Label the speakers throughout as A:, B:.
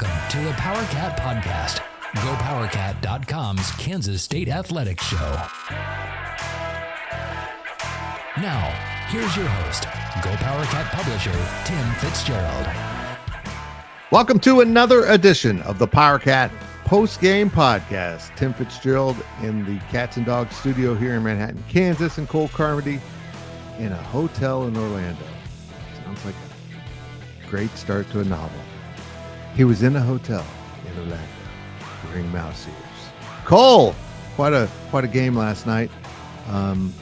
A: Welcome to the Powercat Podcast, GoPowercat.com's Kansas State Athletics Show. Now, here's your host, GoPowercat publisher, Tim Fitzgerald.
B: Welcome to another edition of the Powercat Post-Game Podcast. Tim Fitzgerald in the Cats and Dogs studio here in Manhattan, Kansas, and Cole Carmody in a hotel in Orlando. Sounds like a great start to a novel. He was in a hotel in Orlando during mouse ears. Cole, quite a game last night. I'm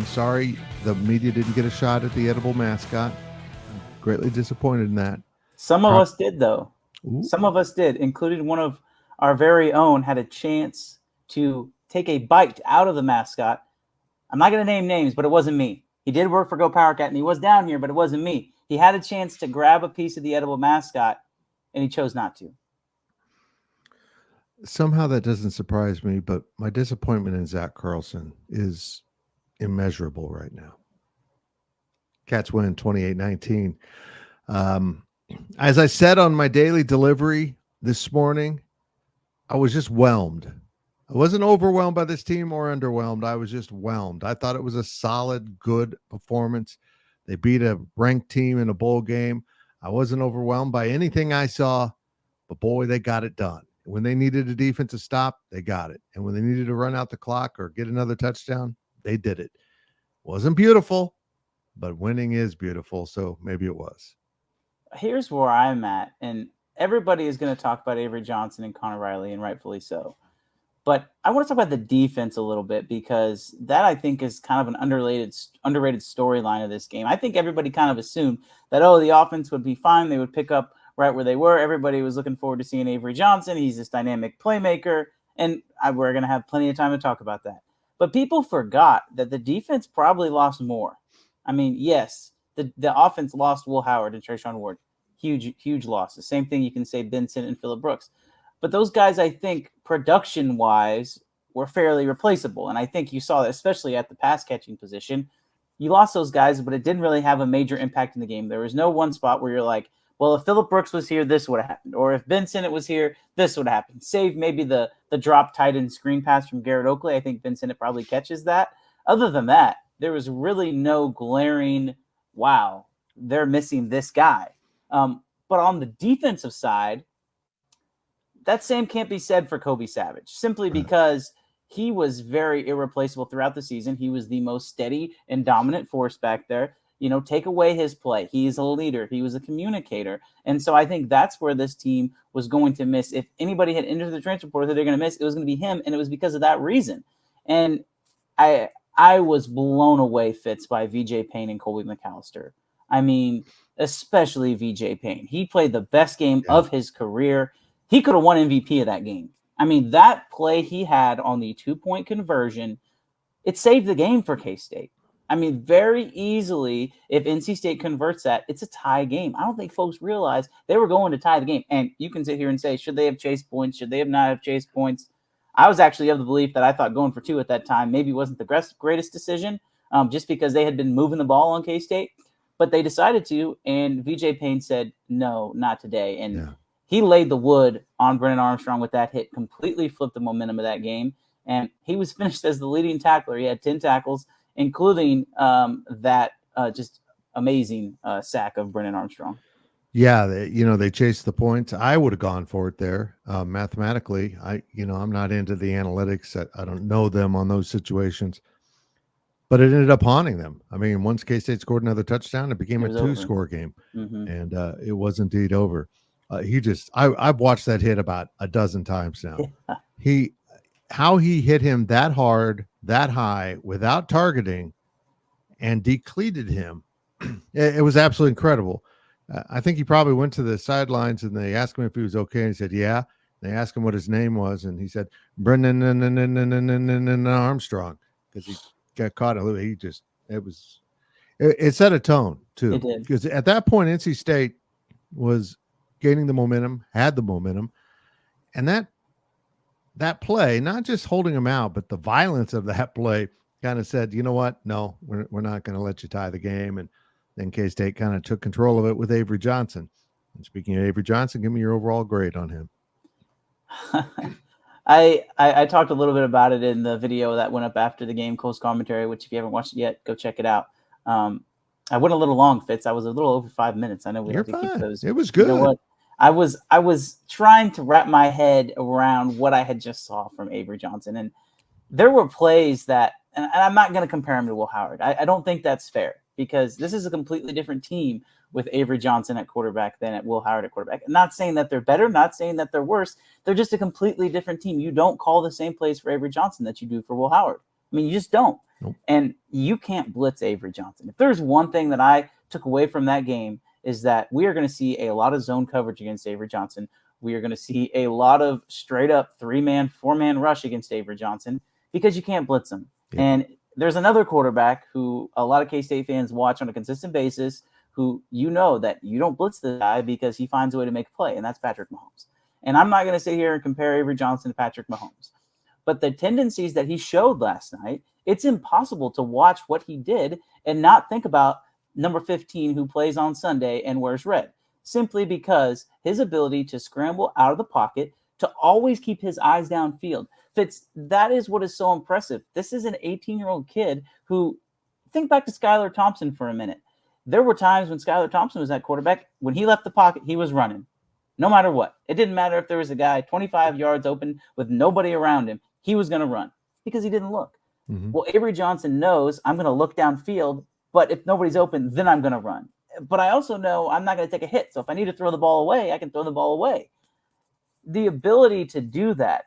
B: sorry the media didn't get a shot at the edible mascot. I'm greatly disappointed in that.
C: Some of us did, though.
B: Ooh.
C: Some of us did, including one of our very own, had a chance to take a bite out of the mascot. I'm not going to name names, but it wasn't me. He did work for GoPowercat, and he was down here, but it wasn't me. He had a chance to grab a piece of the edible mascot, and he chose not to.
B: Somehow that doesn't surprise me, but my disappointment in Zach Carlson is immeasurable right now. Cats win 28-19. As I said on my daily delivery this morning, I was just whelmed. I wasn't overwhelmed by this team or underwhelmed. I was just whelmed. I thought it was a solid, good performance. They beat a ranked team in a bowl game. I wasn't overwhelmed by anything I saw, but boy, they got it done. When they needed a defensive stop, they got it. And when they needed to run out the clock or get another touchdown, they did it. Wasn't beautiful, but winning is beautiful, so maybe it was.
C: Here's where I'm at, and everybody is going to talk about Avery Johnson and Conor Riley, and rightfully so. But I want to talk about the defense a little bit because that, I think, is kind of an underrated storyline of this game. I think everybody kind of assumed that, the offense would be fine. They would pick up right where they were. Everybody was looking forward to seeing Avery Johnson. He's this dynamic playmaker, and we're going to have plenty of time to talk about that. But people forgot that the defense probably lost more. I mean, yes, the offense lost Will Howard and Treshaun Ward. Huge losses. Same thing you can say Benson and Phillip Brooks. But those guys, I think, production-wise, were fairly replaceable. And I think you saw that, especially at the pass-catching position. You lost those guys, but it didn't really have a major impact in the game. There was no one spot where you're like, well, if Phillip Brooks was here, this would have happened. Or if Ben Sinnott was here, this would have happened. Save maybe the drop tight end screen pass from Garrett Oakley. I think Ben Sinnott probably catches that. Other than that, there was really no glaring, wow, they're missing this guy. But on the defensive side, that same can't be said for Kobe Savage, simply because he was very irreplaceable throughout the season. He was the most steady and dominant force back there. Take away his play. He's a leader. He was a communicator. And so I think that's where this team was going to miss. If anybody had entered the transfer portal that they're going to miss, it was going to be him, and it was because of that reason. And I was blown away, Fitz, by VJ Payne and Colby McAllister. I mean, especially VJ Payne. He played the best game of his career. He could have won MVP of that game. I mean, that play he had on the 2-point conversion, it saved the game for K-State. I mean, very easily, if NC State converts that, it's a tie game. I don't think folks realize they were going to tie the game. And you can sit here and say, should they have chased points? Should they have not have chased points? I was actually of the belief that I thought going for 2 at that time maybe wasn't the greatest decision, just because they had been moving the ball on K-State. But they decided to, and VJ Payne said, no, not today. And he laid the wood on Brennan Armstrong with that hit, completely flipped the momentum of that game. And he was finished as the leading tackler. He had 10 tackles, including that just amazing sack of Brennan Armstrong.
B: Yeah, they chased the points. I would have gone for it there. Mathematically, I'm not into the analytics. I don't know them on those situations. But it ended up haunting them. I mean, once K-State scored another touchdown, it became a 2-score game. Mm-hmm. And it was indeed over. I've watched that hit about a dozen times now. Yeah. How he hit him that hard, that high, without targeting, and decleated him. It was absolutely incredible. I think he probably went to the sidelines and they asked him if he was okay. And he said, yeah. They asked him what his name was. And he said, Brennan Armstrong, because he got caught. It set a tone too.
C: It did.
B: Because at that point, NC State was gaining the momentum, had the momentum. And that play, not just holding him out, but the violence of that play kind of said, you know what? No, we're not going to let you tie the game. And then K-State kind of took control of it with Avery Johnson. And speaking of Avery Johnson, give me your overall grade on him.
C: I talked a little bit about it in the video that went up after the game, Cole's commentary, which if you haven't watched it yet, go check it out. I went a little long, Fitz. I was a little over 5 minutes. I know we have to keep those.
B: It was good.
C: You know what? I was trying to wrap my head around what I had just saw from Avery Johnson, and there were plays that, and I'm not going to compare him to Will Howard. I don't think that's fair because this is a completely different team with Avery Johnson at quarterback than at Will Howard at quarterback. I'm not saying that they're better, not saying that they're worse. They're just a completely different team. You don't call the same plays for Avery Johnson that you do for Will Howard. I mean, you just don't. Nope. And you can't blitz Avery Johnson. If there's one thing that I took away from that game is that we are going to see a lot of zone coverage against Avery Johnson. We are going to see a lot of straight up 3-man, 4-man rush against Avery Johnson because you can't blitz him. Yeah. And there's another quarterback who a lot of K-State fans watch on a consistent basis who you know that you don't blitz the guy because he finds a way to make a play, and that's Patrick Mahomes. And I'm not going to sit here and compare Avery Johnson to Patrick Mahomes. But the tendencies that he showed last night, it's impossible to watch what he did and not think about number 15 who plays on Sunday and wears red, simply because his ability to scramble out of the pocket, to always keep his eyes downfield. Fitz, that is what is so impressive. This is an 18-year-old kid who, think back to Skylar Thompson for a minute. There were times when Skylar Thompson was at quarterback, when he left the pocket, he was running. No matter what. It didn't matter if there was a guy 25 yards open with nobody around him. He was going to run because he didn't look. Mm-hmm. Well, Avery Johnson knows I'm going to look downfield, but if nobody's open, then I'm going to run. But I also know I'm not going to take a hit. So if I need to throw the ball away, I can throw the ball away. The ability to do that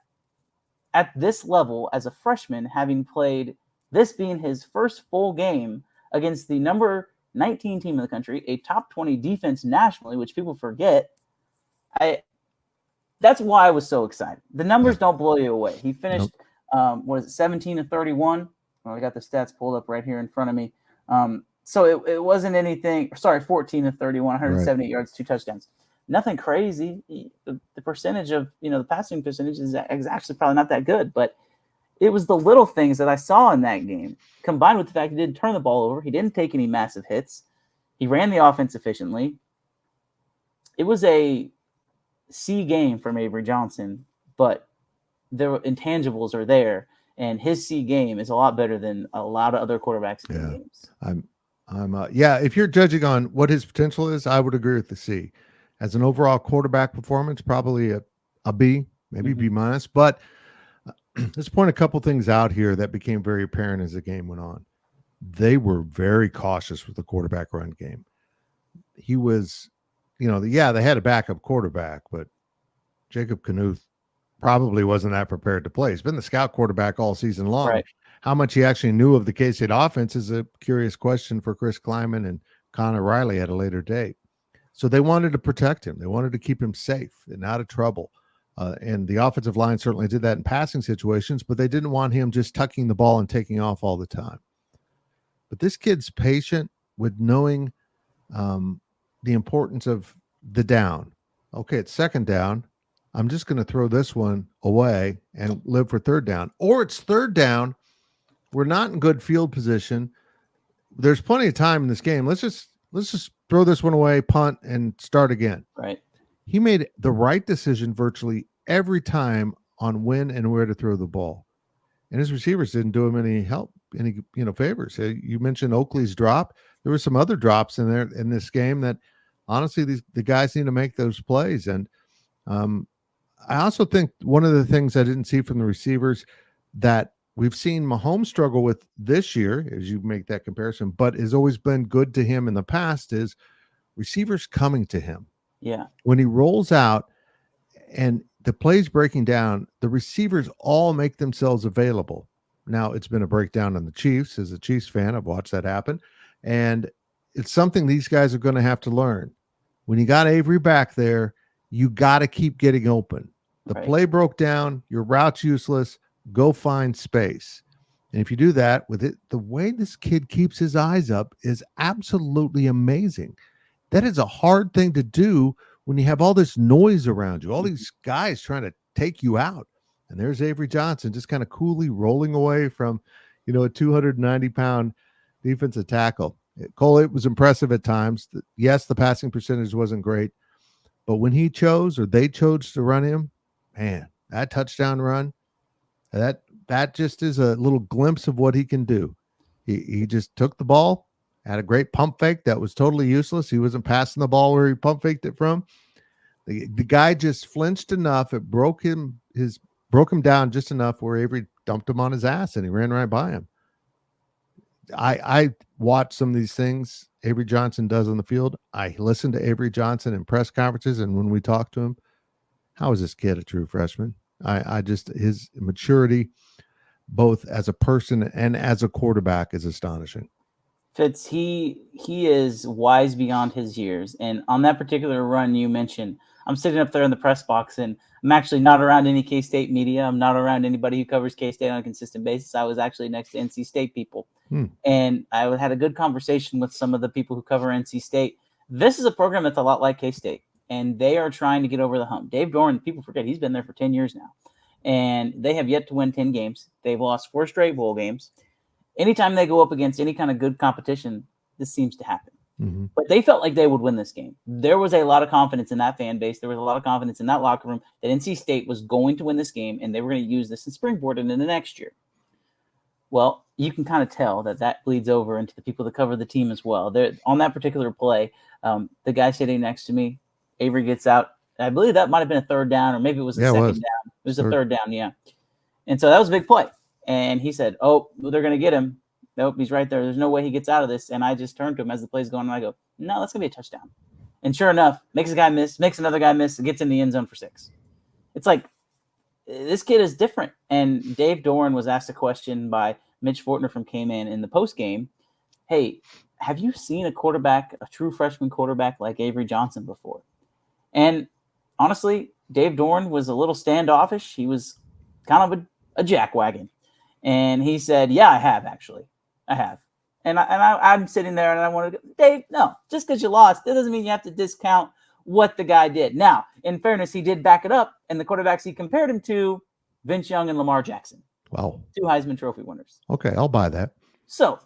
C: at this level as a freshman, having played this being his first full game against the number 19 team in the country, a top 20 defense nationally, which people forget. That's why I was so excited. The numbers don't blow you away. He finished, 17-31. Well, I got the stats pulled up right here in front of me. So it wasn't anything. Sorry, 14-31, 178 yards, 2 touchdowns. Nothing crazy. The percentage of, the passing percentage is actually probably not that good, but it was the little things that I saw in that game, combined with the fact he didn't turn the ball over. He didn't take any massive hits. He ran the offense efficiently. It was a C game from Avery Johnson, but the intangibles are there, and his C game is a lot better than a lot of other quarterbacks in games.
B: If you're judging on what his potential is, I would agree with the C. As an overall quarterback performance, probably a B, maybe B minus, but let's point a couple things out here that became very apparent as the game went on. They were very cautious with the quarterback run game. He was, they had a backup quarterback, but Jacob Knuth probably wasn't that prepared to play. He's been the scout quarterback all season long. Right. How much he actually knew of the K-State offense is a curious question for Chris Kleiman and Conor Riley at a later date. So they wanted to protect him. They wanted to keep him safe and out of trouble. And the offensive line certainly did that in passing situations, but they didn't want him just tucking the ball and taking off all the time. But this kid's patient with knowing the importance of the down. Okay, it's second down. I'm just going to throw this one away and live for third down. Or it's third down. We're not in good field position. There's plenty of time in this game. Let's just throw this one away, punt, and start again.
C: Right.
B: He made the right decision virtually every time on when and where to throw the ball. And his receivers didn't do him any favors. You mentioned Oakley's drop. There were some other drops in there in this game that honestly, the guys need to make those plays. And I also think one of the things I didn't see from the receivers that we've seen Mahomes struggle with this year, as you make that comparison, but has always been good to him in the past, is receivers coming to him.
C: Yeah.
B: When he rolls out and the play's breaking down, the receivers all make themselves available. Now, it's been a breakdown on the Chiefs. As a Chiefs fan, I've watched that happen. And it's something these guys are going to have to learn. When you got Avery back there, you got to keep getting open. The play broke down. Your route's useless. Go find space. And if you do that with it, the way this kid keeps his eyes up is absolutely amazing. That is a hard thing to do when you have all this noise around you, all these guys trying to take you out. And there's Avery Johnson just kind of coolly rolling away from, a 290-pound defensive tackle. Cole, it was impressive at times. Yes, the passing percentage wasn't great. But when he chose or they chose to run him, man, that touchdown run, that just is a little glimpse of what he can do. He just took the ball, had a great pump fake that was totally useless. He wasn't passing the ball where he pump faked it from. The guy just flinched enough. It broke him down just enough where Avery dumped him on his ass and he ran right by him. I watch some of these things Avery Johnson does on the field. I listen to Avery Johnson in press conferences, and when we talk to him, how is this kid a true freshman? I just, his maturity, both as a person and as a quarterback, is astonishing.
C: Fitz, he is wise beyond his years. And on that particular run you mentioned, I'm sitting up there in the press box, and I'm actually not around any K-State media. I'm not around anybody who covers K-State on a consistent basis. I was actually next to NC State people. And I had a good conversation with some of the people who cover NC State. This is a program that's a lot like K-State, and they are trying to get over the hump. Dave Doran, people forget, he's been there for 10 years now, and they have yet to win 10 games. They've lost 4 straight bowl games. Anytime they go up against any kind of good competition, this seems to happen. Mm-hmm. But they felt like they would win this game. There was a lot of confidence in that fan base. There was a lot of confidence in that locker room that NC State was going to win this game, and they were going to use this and springboard it into the next year. Well, you can kind of tell that bleeds over into the people that cover the team as well. On that particular play, the guy sitting next to me, Avery gets out. I believe that might have been a third down, or maybe it was a second down. It was a third down, yeah. And so that was a big play. And he said, oh, they're going to get him. Nope, he's right there. There's no way he gets out of this. And I just turned to him as the play's going, and I go, no, that's going to be a touchdown. And sure enough, makes a guy miss, makes another guy miss, gets in the end zone for 6. It's like, this kid is different. And Dave Doran was asked a question by Mitch Fortner from K-Man in the postgame. Hey, have you seen a true freshman quarterback like Avery Johnson before? And honestly, Dave Doran was a little standoffish. He was kind of a jackwagon. And he said, yeah, I have, actually. I have. And I'm sitting there and I want to go, Dave, no, just because you lost, that doesn't mean you have to discount what the guy did. Now, in fairness, he did back it up, and the quarterbacks he compared him to, Vince Young and Lamar Jackson.
B: Wow.
C: 2 Heisman Trophy winners.
B: Okay, I'll buy that.
C: So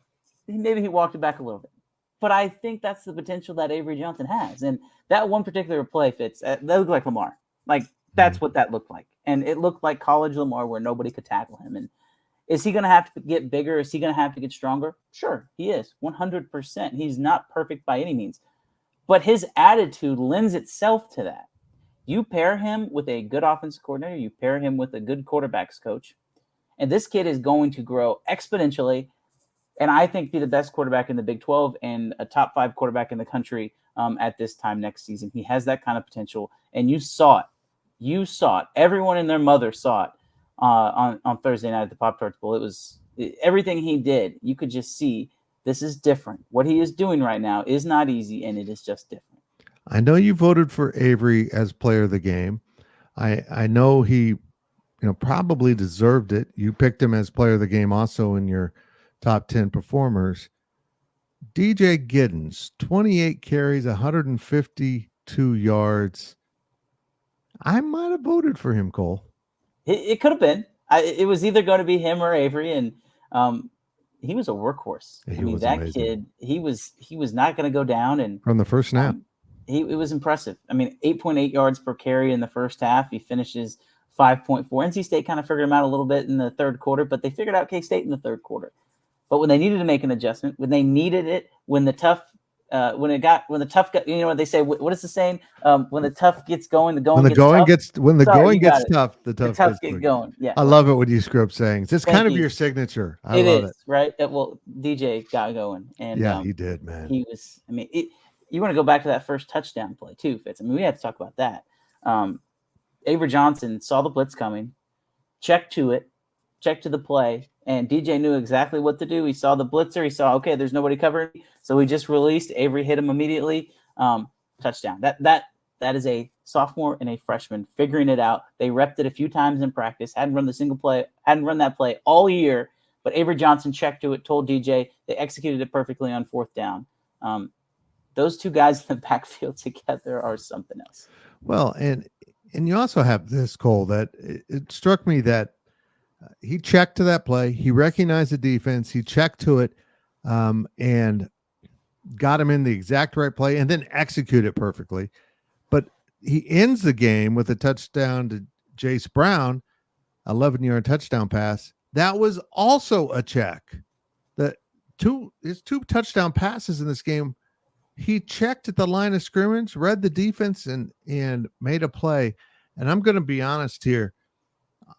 C: maybe he walked it back a little bit. But I think that's the potential that Avery Johnson has. And that one particular play Fitz, that looked like Lamar. Like, that's what that looked like. And it looked like college Lamar where nobody could tackle him. And is he going to have to get bigger? Is he going to have to get stronger? Sure, he is, 100%. He's not perfect by any means. But his attitude lends itself to that. You pair him with a good offensive coordinator, you pair him with a good quarterbacks coach, and this kid is going to grow exponentially, and I think be the best quarterback in the Big 12 and a top 5 quarterback in the country at this time next season. He has that kind of potential, and you saw it. You saw it. Everyone and their mother saw it on Thursday night at the Pop-Tarts Bowl. It was everything he did. You could just see this is different. What he is doing right now is not easy, and it is just different.
B: I know you voted for Avery as player of the game. I know he probably deserved it. You picked him as player of the game also in your top 10 performers. DJ Giddens, 28 carries, 152 yards. I might have voted for him, Cole.
C: It could have been. It was either going to be him or Avery, and he was a workhorse. That amazing kid, he was not going to go down. And
B: from the first snap,
C: it was impressive. 8.8 yards per carry in the first half. He finishes 5.4. NC State kind of figured him out a little bit in the third quarter, but they figured out K-State in the third quarter. But when they needed to make an adjustment, when they needed it, when the tough got, what they say, what is the saying? When the tough gets going, the going gets tough.
B: When the going gets tough, the tough
C: gets going. Yeah.
B: I love it when you screw up sayings. It's kind of your signature. I love it.
C: Right? Well, DJ got going. And
B: yeah, he did, man.
C: He was, you want to go back to that first touchdown play too, Fitz. We have to talk about that. Avery Johnson saw the blitz coming, checked to the play, and DJ knew exactly what to do. He saw the blitzer. He saw, okay, there's nobody covering, so he just released. Avery hit him immediately. Touchdown. That is a sophomore and a freshman figuring it out. They repped it a few times in practice. Hadn't run that play all year, but Avery Johnson checked to it, told DJ. They executed it perfectly on 4th down. Those 2 guys in the backfield together are something else.
B: Well, and you also have this, Cole, that it struck me that he checked to that play. He recognized the defense. He checked to it and got him in the exact right play and then executed it perfectly. But he ends the game with a touchdown to Jace Brown, 11-yard touchdown pass. That was also a check. His two touchdown passes in this game, he checked at the line of scrimmage, read the defense, and made a play. And I'm going to be honest here.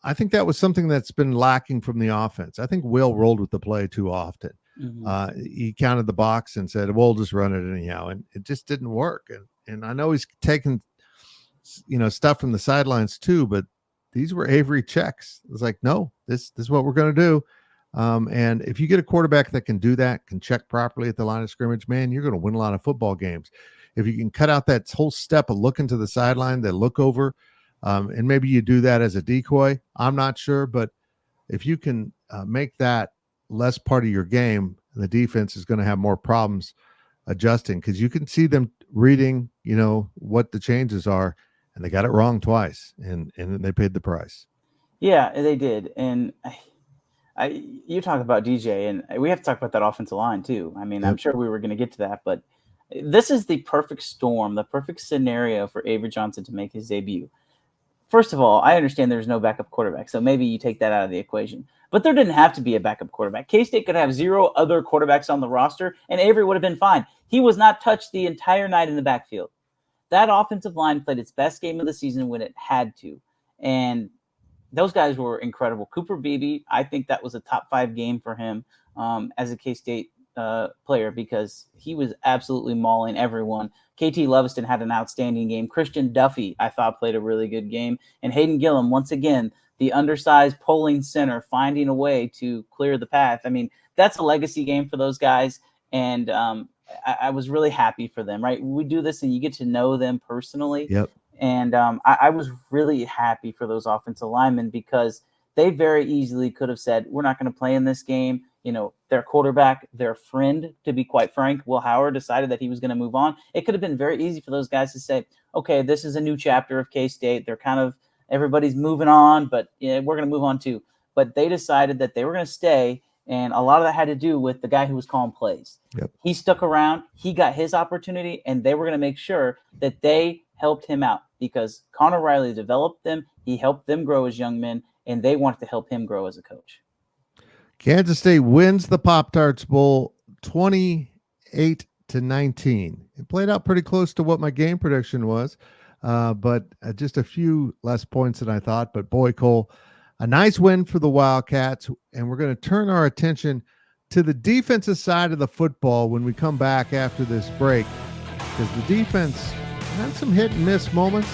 B: I think that was something that's been lacking from the offense. I think Will rolled with the play too often. Mm-hmm. He counted the box and said, we'll just run it anyhow. And it just didn't work. And I know he's taken, stuff from the sidelines too, but these were Avery checks. It was like, no, this is what we're going to do. And if you get a quarterback that can do that, can check properly at the line of scrimmage, man, you're going to win a lot of football games. If you can cut out that whole step of looking to the sideline, that look over, and maybe you do that as a decoy, I'm not sure. But if you can make that less part of your game, the defense is going to have more problems adjusting, because you can see them reading, what the changes are, and they got it wrong twice, and they paid the price.
C: Yeah, they did. And you talk about DJ, and we have to talk about that offensive line too. I mean, yep. I'm sure we were going to get to that, but this is the perfect storm, the perfect scenario for Avery Johnson to make his debut. First of all, I understand there's no backup quarterback, so maybe you take that out of the equation. But there didn't have to be a backup quarterback. K-State could have 0 other quarterbacks on the roster, and Avery would have been fine. He was not touched the entire night in the backfield. That offensive line played its best game of the season when it had to, and those guys were incredible. Cooper Beebe, I think that was a top 5 game for him as a K-State player, because he was absolutely mauling everyone. KT Leviston had an outstanding game. Christian Duffy, I thought, played a really good game. And Hayden Gillum, once again, the undersized polling center, finding a way to clear the path. I mean, that's a legacy game for those guys. And I was really happy for them, right? We do this and you get to know them personally.
B: Yep.
C: And I was really happy for those offensive linemen, because they very easily could have said, we're not going to play in this game. Their quarterback, their friend, to be quite frank, Will Howard, decided that he was going to move on. It could have been very easy for those guys to say, okay, this is a new chapter of K-State. They're kind of, everybody's moving on, but we're going to move on too. But they decided that they were going to stay. And a lot of that had to do with the guy who was calling plays.
B: Yep.
C: He stuck around. He got his opportunity, and they were going to make sure that they helped him out, because Conor Riley developed them. He helped them grow as young men, and they wanted to help him grow as a coach.
B: Kansas State wins the Pop-Tarts Bowl 28-19. It played out pretty close to what my game prediction was, but just a few less points than I thought. But boy, Cole, a nice win for the Wildcats, and we're going to turn our attention to the defensive side of the football when we come back after this break, because the defense had some hit and miss moments,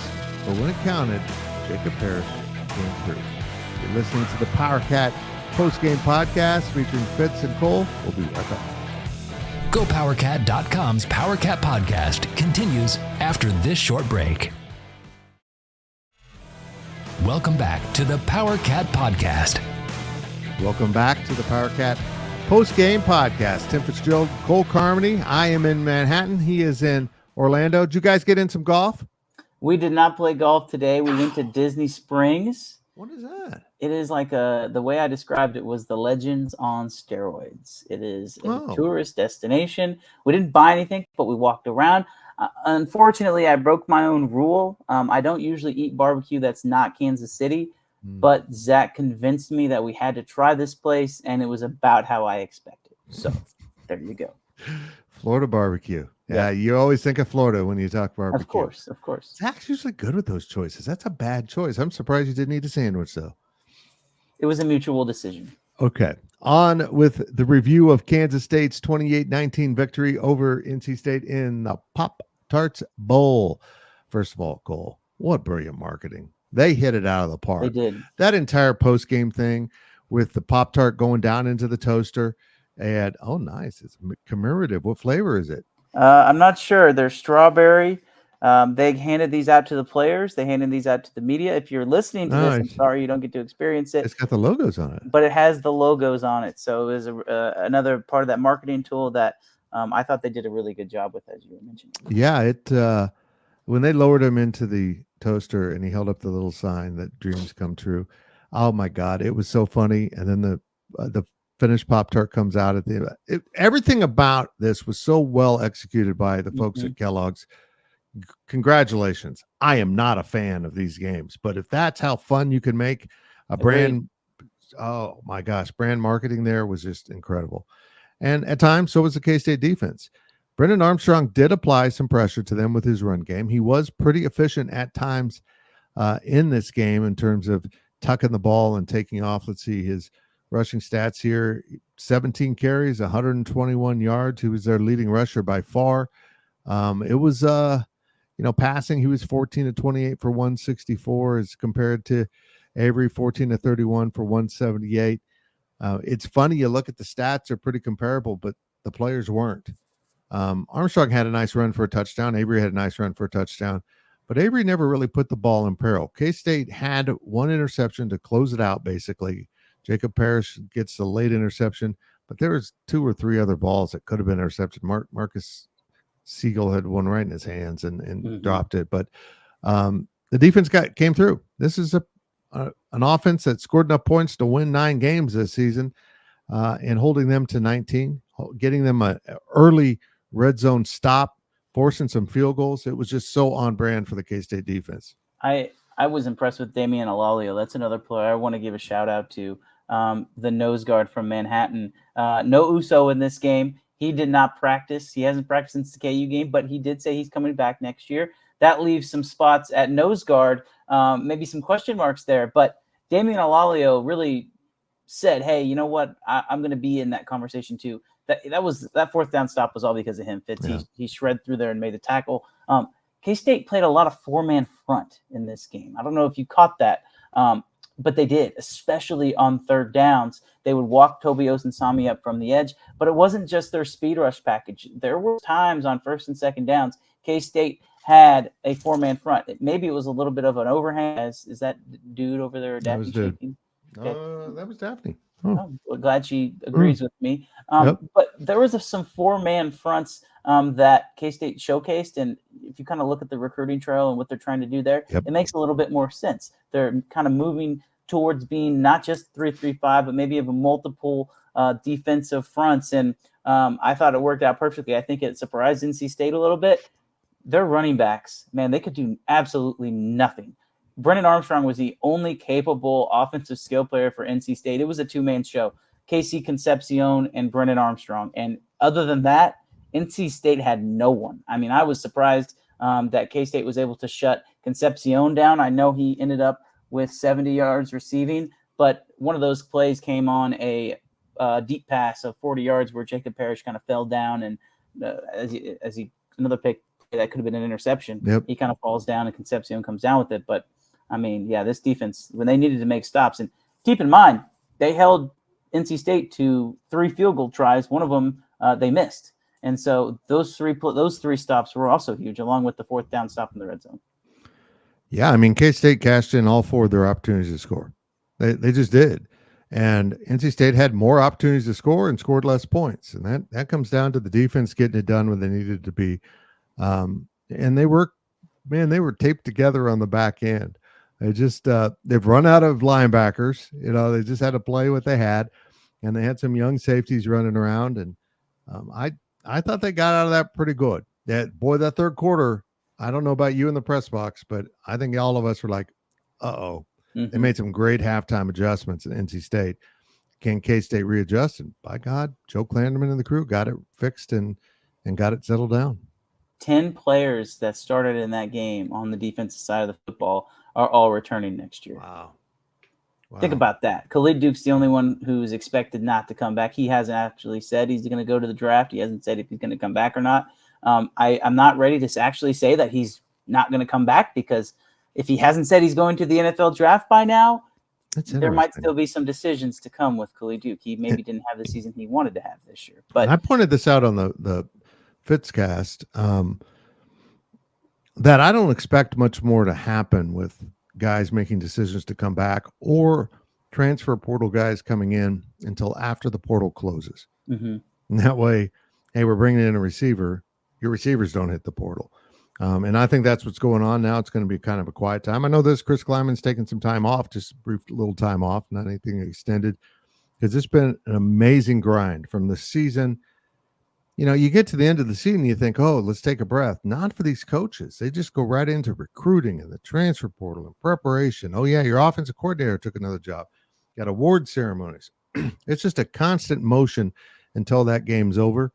B: but when it counted, Jacob Harris came through. You're listening to the Powercat Post-Game Podcast featuring Fitz and Cole. We'll be right back.
A: GoPowercat.com's Powercat Podcast continues after this short break. Welcome back to the Powercat Podcast.
B: Welcome back to the Powercat Post-Game Podcast. Tim Fitzgerald, Cole Carmody. I am in Manhattan. He is in Orlando. Did you guys get in some golf?
C: We did not play golf today. We went to Disney Springs.
B: What is that?
C: It is like the way I described it was the Legends on steroids. It is a tourist destination. We didn't buy anything, but we walked around. Unfortunately, I broke my own rule. I don't usually eat barbecue that's not Kansas City, but Zach convinced me that we had to try this place, and it was about how I expected. So there you go.
B: Florida barbecue. Yeah, you always think of Florida when you talk barbecue.
C: Of course.
B: Zach's usually good with those choices. That's a bad choice. I'm surprised you didn't eat a sandwich, though.
C: It was a mutual decision.
B: Okay. On with the review of Kansas State's 28-19 victory over NC State in the Pop-Tarts Bowl. First of all, Cole, what brilliant marketing. They hit it out of the park.
C: They did.
B: That entire post-game thing with the Pop-Tart going down into the toaster. And, oh, nice. It's commemorative. What flavor is it?
C: I'm not sure. They're strawberry. They handed these out to the players. They handed these out to the media. If you're listening to this, I'm sorry you don't get to experience it.
B: It's got the logos on it.
C: But it has the logos on it. So it was another part of that marketing tool that I thought they did a really good job with, as you mentioned.
B: Yeah, when they lowered him into the toaster and he held up the little sign that dreams come true. Oh, my God. It was so funny. And then the finished Pop-Tart comes out at the everything about this was so well executed by the folks at Kellogg's. Congratulations. I am not a fan of these games, but if that's how fun you can make a brand, oh my gosh, brand marketing there was just incredible. And at times, so was the K-State defense. Brennan Armstrong did apply some pressure to them with his run game. He was pretty efficient at times in this game in terms of tucking the ball and taking off. Let's see his rushing stats here: 17 carries, 121 yards. He was their leading rusher by far. It was, passing. He was 14 to 28 for 164 as compared to Avery 14 to 31 for 178. It's funny, you look at the stats, they're pretty comparable, but the players weren't. Armstrong had a nice run for a touchdown. Avery had a nice run for a touchdown, but Avery never really put the ball in peril. K-State had one interception to close it out, basically. Jacob Parrish gets the late interception, but there was 2 or 3 other balls that could have been intercepted. Marcus Siegel had one right in his hands and dropped it, but the defense came through. This is an offense that scored enough points to win 9 games this season, and holding them to 19, getting them an early red zone stop, forcing some field goals. It was just so on brand for the K-State defense.
C: I was impressed with Damian Alalio. That's another player I want to give a shout out to. The nose guard from Manhattan. No Uso in this game. He did not practice. He hasn't practiced since the KU game, but he did say he's coming back next year. That leaves some spots at nose guard, maybe some question marks there. But Damian Alalio really said, hey, you know what? I'm going to be in that conversation too. That fourth down stop was all because of him. Fitz, yeah. He shred through there and made the tackle. K-State played a lot of 4-man front in this game. I don't know if you caught that, but they did, especially on third downs. They would walk Toby Osunsami up from the edge, but it wasn't just their speed rush package. There were times on first and second downs, K-State had a 4-man front. Maybe it was a little bit of an overhang. Is that dude over there?
B: That was dude.
C: Okay.
B: That was Daphne.
C: Oh, well, glad she agrees with me. But there was some 4-man fronts that K-State showcased, and if you kind of look at the recruiting trail and what they're trying to do there, it makes a little bit more sense. They're kind of moving towards being not just 3-3-5, but maybe of a multiple defensive fronts, and I thought it worked out perfectly. I think it surprised NC State a little bit. Their running backs, man, they could do absolutely nothing. Brennan Armstrong was the only capable offensive skill player for NC State. It was a 2-man show. Casey Concepcion and Brennan Armstrong. And other than that, NC State had no one. I mean, I was surprised that K-State was able to shut Concepcion down. I know he ended up with 70 yards receiving, but one of those plays came on a deep pass of 40 yards where Jacob Parrish kind of fell down, and another pick that could have been an interception. He kind of falls down and Concepcion comes down with it. But I mean, yeah, this defense, when they needed to make stops, and keep in mind, they held NC State to 3 field goal tries. One of them they missed. And so those three stops were also huge, along with the 4th down stop in the red zone.
B: Yeah, I mean, K-State cashed in all 4 of their opportunities to score. They just did. And NC State had more opportunities to score and scored less points. And that comes down to the defense getting it done when they needed to be. And they were taped together on the back end. They just they've run out of linebackers. They just had to play what they had, and they had some young safeties running around. And I thought they got out of that pretty good. That third quarter, I don't know about you in the press box, but I think all of us were like, uh-oh. They made some great halftime adjustments at NC State. Can K-State readjust? And by God, Joe Klanderman and the crew got it fixed and got it settled down.
C: 10 players that started in that game on the defensive side of the football are all returning next year.
B: Wow.
C: Think about that. Khalid Duke's the only one who's expected not to come back. He hasn't actually said he's going to go to the draft. He hasn't said if he's going to come back or not. I'm not ready to actually say that he's not going to come back, because if he hasn't said he's going to the NFL draft by now, there might still be some decisions to come with Khalid Duke. He maybe didn't have the season he wanted to have this year. But
B: I pointed this out on the Fitzcast, that I don't expect much more to happen with guys making decisions to come back or transfer portal guys coming in until after the portal closes. And that way, hey, we're bringing in a receiver. Your receivers don't hit the portal. And I think that's what's going on now. It's going to be kind of a quiet time. I know Chris Kleiman's taking some time off, just a brief little time off, not anything extended, because it's been an amazing grind from the season. you get to the end of the season, you think, oh, let's take a breath. Not for these coaches. They just go right into recruiting and the transfer portal and preparation. Oh, yeah, your offensive coordinator took another job. Got award ceremonies. It's just a constant motion until that game's over.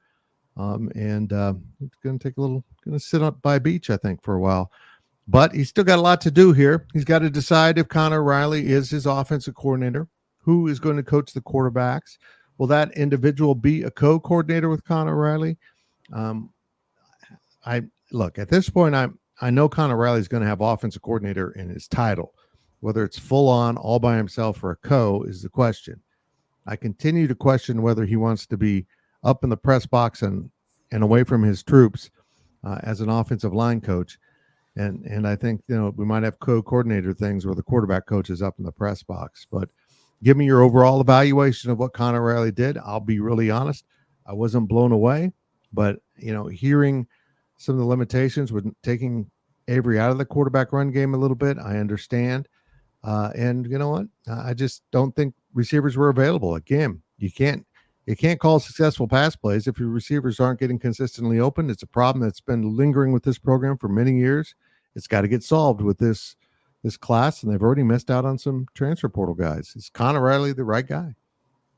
B: And it's going to take going to sit up by a beach, I think, for a while. But he's still got a lot to do here. He's got to decide if Conor Riley is his offensive coordinator, who is going to coach the quarterbacks. Will that individual be a co-coordinator with Conor Riley? I look, at this point, I know Conor Riley is going to have offensive coordinator in his title. Whether it's full on all by himself or a co is the question. I continue to question whether he wants to be up in the press box and away from his troops as an offensive line coach. And I think, we might have co-coordinator things where the quarterback coach is up in the press box. But give me your overall evaluation of what Conor Riley did. I'll be really honest. I wasn't blown away, but, hearing some of the limitations with taking Avery out of the quarterback run game a little bit, I understand. And you know what? I just don't think receivers were available. Again, you can't call successful pass plays if your receivers aren't getting consistently open. It's a problem that's been lingering with this program for many years. It's got to get solved with this class, and they've already missed out on some transfer portal guys. Is Conor Riley the right guy?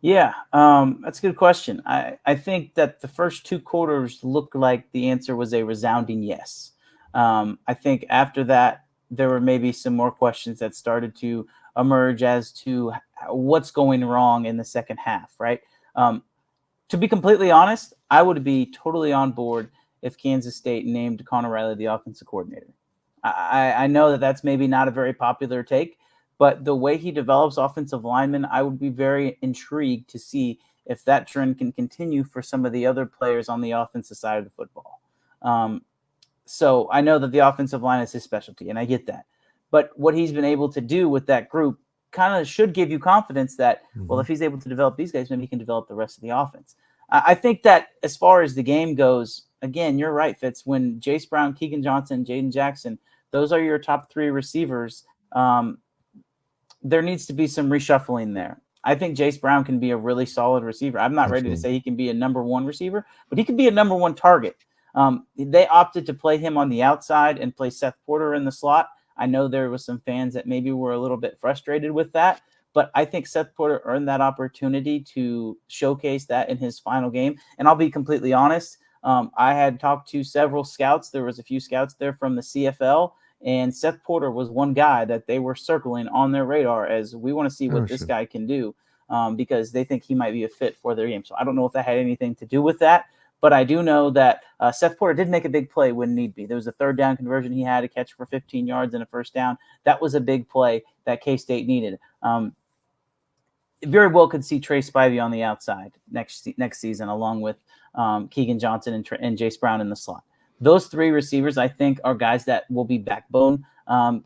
C: Yeah, that's a good question. I think that the first two quarters looked like the answer was a resounding yes. I think after that, there were maybe some more questions that started to emerge as to what's going wrong in the second half, right? To be completely honest, I would be totally on board if Kansas State named Conor Riley the offensive coordinator. I know that that's maybe not a very popular take, but the way he develops offensive linemen, I would be very intrigued to see if that trend can continue for some of the other players on the offensive side of the football. So I know that the offensive line is his specialty, and I get that. But what he's been able to do with that group kind of should give you confidence that, well, if he's able to develop these guys, maybe he can develop the rest of the offense. I think that as far as the game goes, again, you're right, Fitz. When Jace Brown, Keegan Johnson, Jaden Jackson, those are your top three receivers. There needs to be some reshuffling there. I think Jace Brown can be a really solid receiver. I'm not ready to say he can be a number one receiver, but he can be a number one target. They opted to play him on the outside and play Seth Porter in the slot. I know there was some fans that maybe were a little bit frustrated with that, but I think Seth Porter earned that opportunity to showcase that in his final game. And I'll be completely honest. I had talked to several scouts. There was a few scouts there from the CFL, and Seth Porter was one guy that they were circling on their radar as we want to see what this guy can do because they think he might be a fit for their game. So I don't know if that had anything to do with that. But I do know that Seth Porter did make a big play when need be. There was a third down conversion he had to catch for 15 yards and a first down. That was a big play that K-State needed. Very well could see Trey Spivey on the outside next season, along with Keegan Johnson and Jace Brown in the slot. Those three receivers, I think, are guys that will be backbone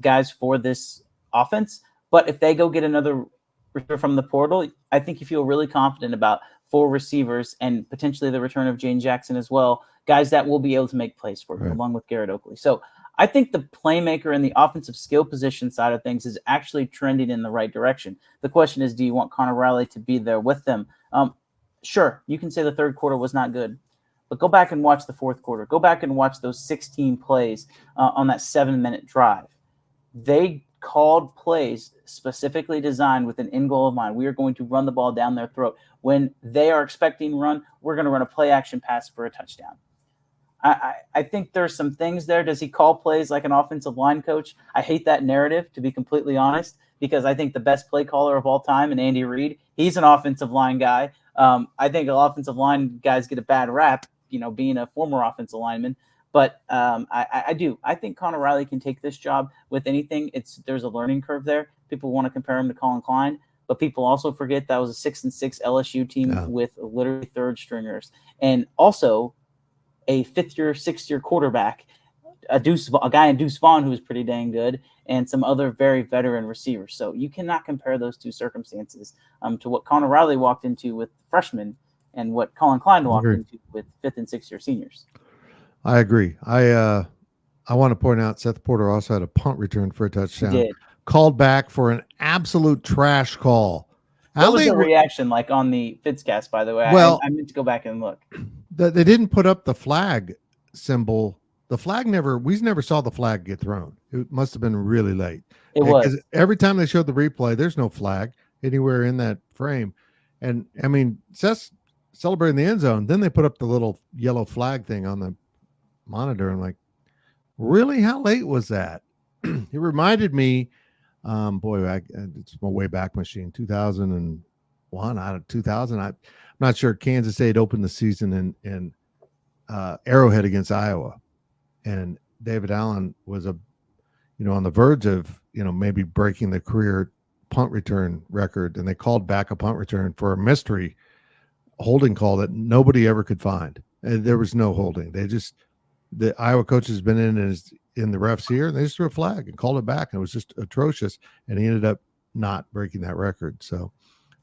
C: guys for this offense. But if they go get another receiver from the portal, I think you feel really confident about 4 receivers and potentially the return of Jane Jackson as well, guys that will be able to make plays for you, along with Garrett Oakley. So I think the playmaker and the offensive skill position side of things is actually trending in the right direction. The question is, do you want Conor Riley to be there with them? Sure, you can say the third quarter was not good, but go back and watch the fourth quarter. Go back and watch those 16 plays on that 7-minute drive. They called plays specifically designed with an end goal of mind. We are going to run the ball down their throat. When they are expecting run, we're going to run a play action pass for a touchdown. I think there's some things there. Does he call plays like an offensive line coach? I hate that narrative, to be completely honest, because I think the best play caller of all time, and Andy Reid, he's an offensive line guy. I think offensive line guys get a bad rap, being a former offensive lineman. But I do. I think Conor Riley can take this job with anything. There's a learning curve there. People want to compare him to Colin Klein, but people also forget that was a 6-6 LSU team with literally third stringers, and also a 5th-year, 6th-year quarterback, a guy in Deuce Vaughn who was pretty dang good, and some other very veteran receivers. So you cannot compare those two circumstances to what Conor Riley walked into with freshmen and what Colin Klein walked into with 5th and 6th-year seniors.
B: I agree. I want to point out Seth Porter also had a punt return for a touchdown.
C: He did.
B: Called back for an absolute trash call.
C: What was the reaction like on the Fitzcast, by the way?
B: Well,
C: I meant to go back and look.
B: They didn't put up the flag symbol. The flag we never saw the flag get thrown. It must have been really late.
C: It was.
B: Every time they showed the replay, there's no flag anywhere in that frame. And I mean, Seth's celebrating the end zone. Then they put up the little yellow flag thing on the monitor. I'm like, really? How late was that? It reminded me, it's my way back machine, 2001 out of 2000. I'm not sure. Kansas State opened the season in Arrowhead against Iowa, and David Allen was on the verge of maybe breaking the career punt return record, and they called back a punt return for a mystery holding call that nobody ever could find. There was no holding. The Iowa coach has been in the refs here, and they just threw a flag and called it back, and it was just atrocious, and he ended up not breaking that record. So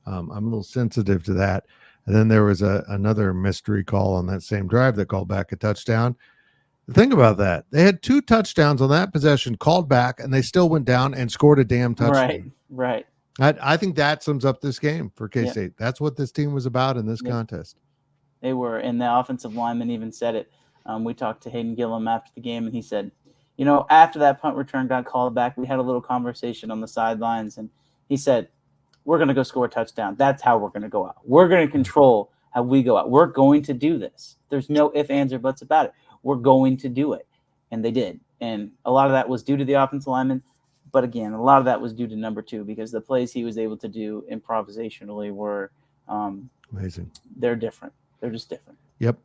B: I'm a little sensitive to that. And then there was another mystery call on that same drive that called back a touchdown. Think about that. They had 2 touchdowns on that possession called back, and they still went down and scored a damn touchdown.
C: Right.
B: I think that sums up this game for K-State. Yeah. That's what this team was about in this contest.
C: They were, and the offensive lineman even said it. We talked to Hayden Gillum after the game, and he said, after that punt return got called back, we had a little conversation on the sidelines, and he said, we're going to go score a touchdown. That's how we're going to go out. We're going to control how we go out. We're going to do this. There's no ifs, ands, or buts about it. We're going to do it. And they did. And a lot of that was due to the offensive lineman. But again, a lot of that was due to number 2, because the plays he was able to do improvisationally were
B: amazing.
C: They're different. They're just different.
B: Yep.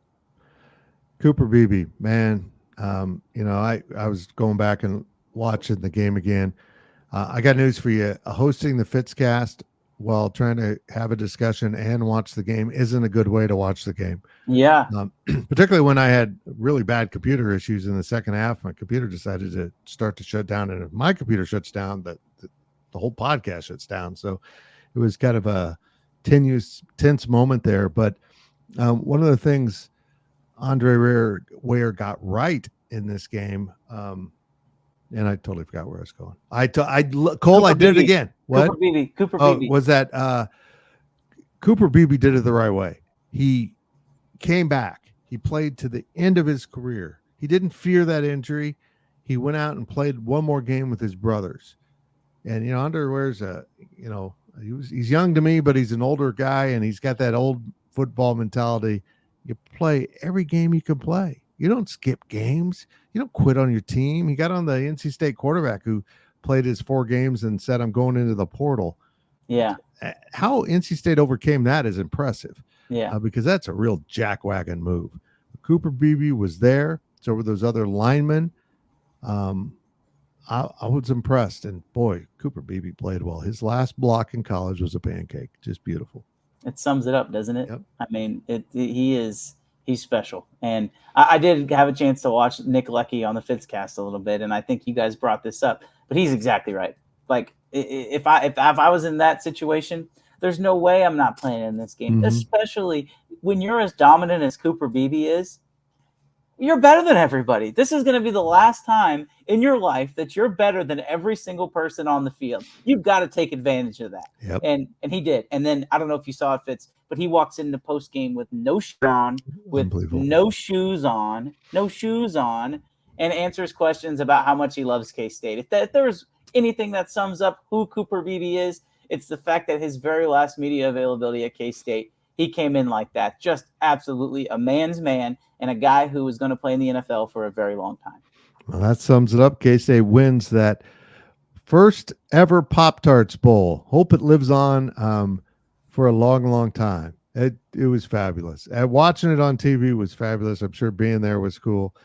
B: Cooper Beebe, man. I was going back and watching the game again. I got news for you. Hosting the Fitzcast while trying to have a discussion and watch the game isn't a good way to watch the game.
C: Yeah.
B: Particularly when I had really bad computer issues in the second half. My computer decided to start to shut down. And if my computer shuts down, the whole podcast shuts down. So it was kind of a tense moment there. But one of the things Andre Ware got right in this game, and I totally forgot where I was going. Cole, I did it again. What?
C: Cooper Beebe.
B: Was that Cooper Beebe did it the right way. He came back. He played to the end of his career. He didn't fear that injury. He went out and played one more game with his brothers. And, Andre Ware's he's young to me, but he's an older guy, and he's got that old football mentality. You play every game you can play. You don't skip games. You don't quit on your team. He got on the NC State quarterback who played his 4 games and said, I'm going into the portal.
C: Yeah.
B: How NC State overcame that is impressive.
C: Yeah.
B: Because that's a real jackwagon move. Cooper Beebe was there. So were those other linemen. I was impressed. And boy, Cooper Beebe played well. His last block in college was a pancake. Just beautiful.
C: It sums it up, doesn't it?
B: Yep.
C: I mean, he's special. And I did have a chance to watch Nick Leckey on the Fitzcast a little bit, and I think you guys brought this up, but he's exactly right. Like, if I was in that situation, there's no way I'm not playing in this game, especially when you're as dominant as Cooper Beebe is. You're better than everybody. This is going to be the last time in your life that you're better than every single person on the field. You've got to take advantage of that.
B: Yep.
C: And he did. And then I don't know if you saw it, Fitz, but he walks into post game with no shirt on, with no shoes on, and answers questions about how much he loves K-State. If there's anything that sums up who Cooper Beebe is, it's the fact that his very last media availability at K-State, he came in like that. Just absolutely a man's man, and a guy who is going to play in the NFL for a very long time.
B: Well, that sums it up. K-State wins that first ever Pop-Tarts Bowl. Hope it lives on for a long, long time. It was fabulous. Watching it on TV was fabulous. I'm sure being there was cool.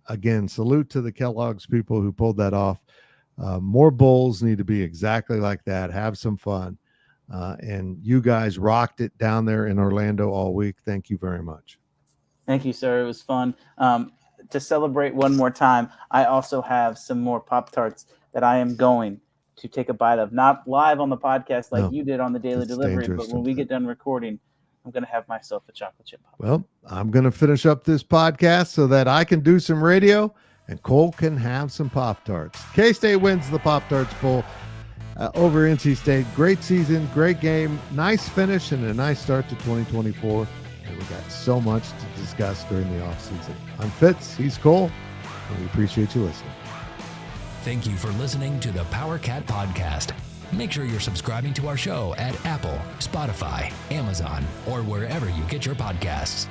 B: Again, salute to the Kellogg's people who pulled that off. More bowls need to be exactly like that. Have some fun. And you guys rocked it down there in Orlando all week. Thank you very much.
C: Thank you, sir. It was fun. To celebrate one more time, I also have some more Pop-Tarts that I am going to take a bite of. Not live on the podcast like you did on the Daily Delivery, but when we get done recording, I'm going to have myself a chocolate chip pop.
B: Well, I'm going to finish up this podcast so that I can do some radio and Cole can have some Pop-Tarts. K-State wins the Pop-Tarts Bowl over NC State. Great season, great game, nice finish, and a nice start to 2024. and we got so much to discuss during the offseason. I'm Fitz. He's Cole, and we appreciate you listening.
A: Thank you for listening to the Powercat Podcast. Make sure you're subscribing to our show at Apple, Spotify, Amazon, or wherever you get your podcasts.